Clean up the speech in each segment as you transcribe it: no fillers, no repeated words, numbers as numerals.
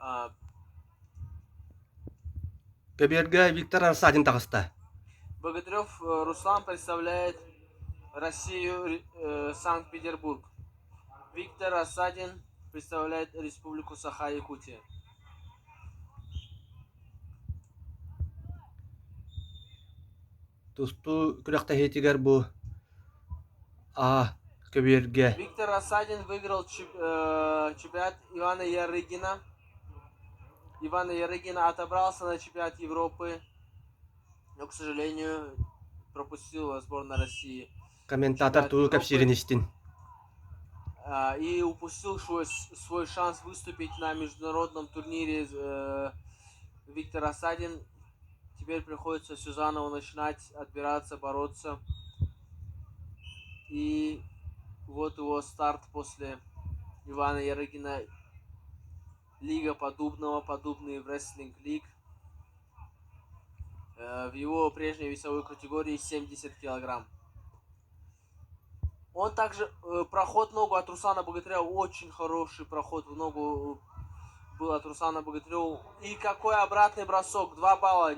А, Кеберге Виктор Арсадин тагыста. Богатырев Руслан представляет Россию, Санкт-Петербург. Виктор Асадин представляет Республику Саха-Якутия. Тусту күрәктә хетигәр бу. Кеберге. Виктор Асадин выиграл чемпионат Ивана Ярыгина. Ивана Ярыгина отобрался на чемпионат Европы, но, к сожалению, пропустил сборную России. Комментатор Чемпионат туу Европы. капсиринистин. И упустил свой шанс выступить на международном турнире. Виктор Асадин. Теперь приходится все заново начинать, отбираться, бороться. И вот его старт после Ивана Ярыгина. Лига Поддубного, Поддубный Wrestling League. В его прежней весовой категории 70 килограмм. Он также проход в ногу от Руслана Богатырева, очень хороший проход в ногу был от Руслана Богатырева. И какой обратный бросок, 2 балла.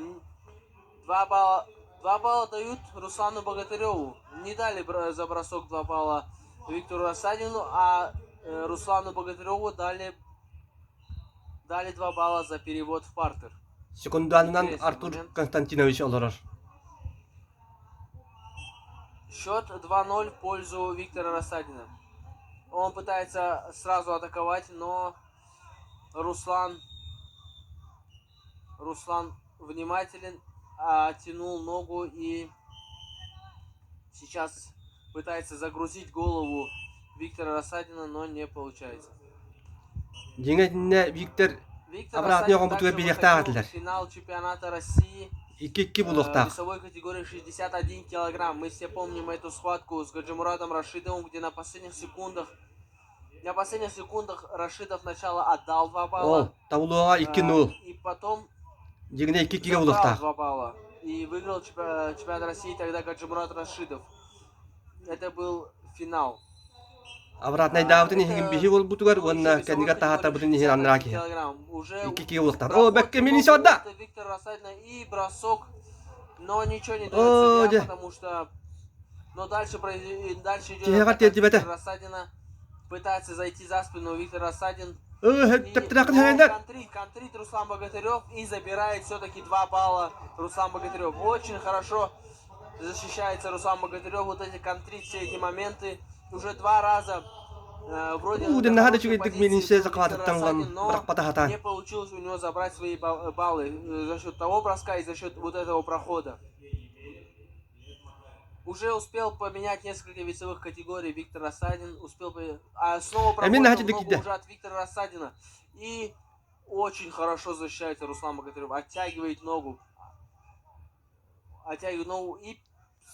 2 балла дают Руслану Богатыреву. Не дали за бросок 2 балла Виктору Асадину, а Руслану Богатыреву дали 2 балла за перевод в партер. Секунданынан Артур Константинович олорор. Счет 2-0 в пользу Виктора Рассадина. Он пытается сразу атаковать, но Руслан внимателен, оттянул ногу и сейчас пытается загрузить голову Виктора Рассадина, но не получается. Жеңетинне Виктор обратный огон бутуга билектагатылар. Финал чемпионата России. 2-2 булуктак. Весовой категории 61 килограмм. Мы все помним эту схватку с Гаджимурадом Рашидовым, где на последних секундах Рашидов сначала отдал 2 балла. Тавлуга 2-0. И потом Жеңне 2-2 забрал булуктак. 2 балла. И выиграл чемпионат России тогда Гаджимурад Рашидов. Это был финал. Обратный даутын ихин бихи бол бутугар уанна кандига тахата бутын ихин анраки. 2-2 булуктак. Бекке мини содда. Виктор Рассадина и бросок, но ничего не дает судья, потому что... Но дальше идет атака Виктора Рассадина. Пытается зайти за спину Виктор Рассадин. Контрит Руслан Богатырев и забирает все-таки 2 балла Руслан Богатырев. Очень хорошо защищается Руслан Богатырев. Вот эти контрит, все эти моменты. Уже 2 раза вроде но не получилось у него забрать свои баллы за счет того броска и за счет вот этого прохода. Уже успел поменять несколько весовых категорий Виктор Рассадин. Снова проход уже от Виктора Рассадина. И очень хорошо защищается Руслан Богатырев. Оттягивает ногу. И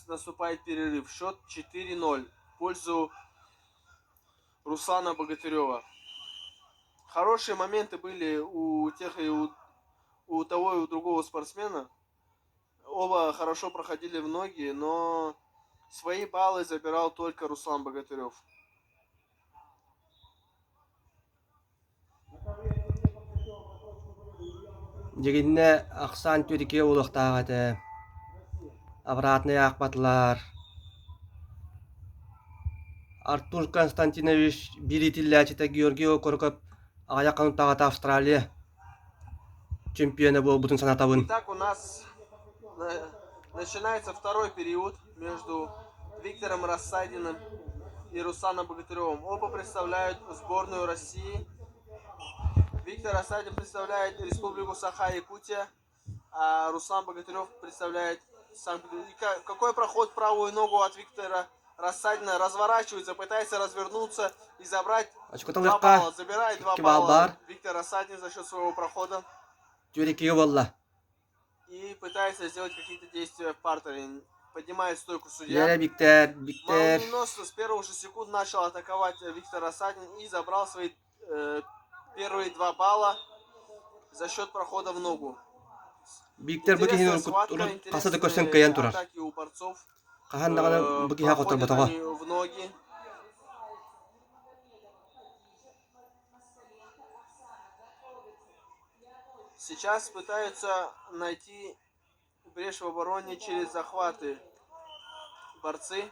наступает перерыв. Счет 4-0 в пользу Руслана Богатырева. Хорошие моменты были у тех и у того и у другого спортсмена. Оба хорошо проходили в ноги, но свои баллы забирал только Руслан Богатырев. Жегинне Аксан Türkiye улуктагаты. Обратный акбатлар. Артур Константинович Биритиллячита Георгий Окоркоп Аяканутагата Австралия. Чемпиона был бутын санатабын. Итак, у нас начинается второй период между Виктором Рассадиным и Русланом Богатыревым. Оба представляют сборную России. Виктор Рассадин представляет Республику Саха-Якутия, а Руслан Богатырев представляет Санкт-Петербург. Какой проход в правую ногу от Виктора Рассадина? Разворачивается, пытается развернуться и забрать 2 балла. Забирает 2 балла Виктор Рассадин за счет своего прохода. И пытается сделать какие-то действия в партере. Поднимает стойку судья. Молниеносно с первых же секунд начал атаковать Виктор Рассадин и забрал свои первые 2 балла за счет прохода в ногу. Интересная схватка, интересные атаки у борцов. Проходят они в ноги. Сейчас пытаются найти брешь в обороне через захваты борцы.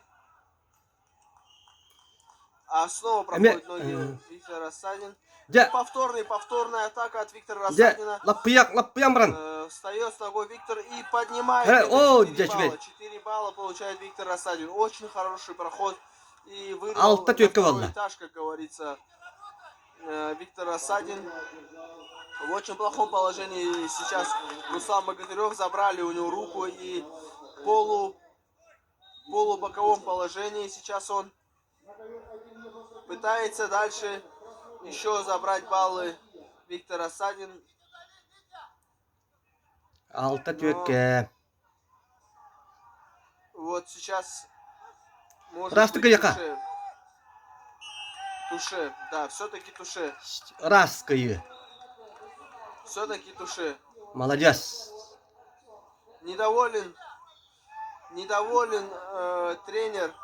А снова проходит ноги Виктор Рассадин. Ja, Повторная атака от Виктора ja, Рассадина. lappiak бран. Встает с ногой Виктор и поднимает О, 4 балла. дядь, 4 балла получает Виктор Рассадин. Очень хороший проход. И вырвал Алта на тетка второй валла. этаж, как говорится, Виктор Рассадин. В очень плохом положении сейчас Руслан Богатырев. Забрали у него руку и в полубоковом положении сейчас он пытается дальше еще забрать баллы Виктор Рассадин. Алта тетка. Вот сейчас может Раз быть ты яка? Туше, да, все-таки туше. Раскаю. Все-таки туше. Молодец. Недоволен тренер.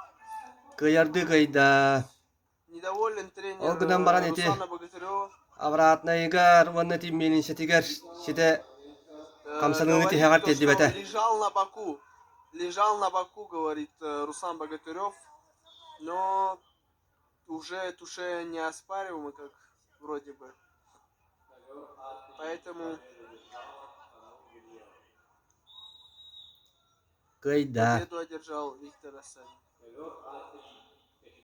Каярды кайда. Недоволен тренер Огнан баран эти. Руслана Богатырева. Обратно игар, вон эти милинся тигар. Сите. Камсаныны Говорит, тихагар то, тедди что бете. лежал на боку, говорит Руслан Богатырев, но уже туше не оспариваемый, как вроде бы. Поэтому Кайда. победу одержал Виктор Рассадин.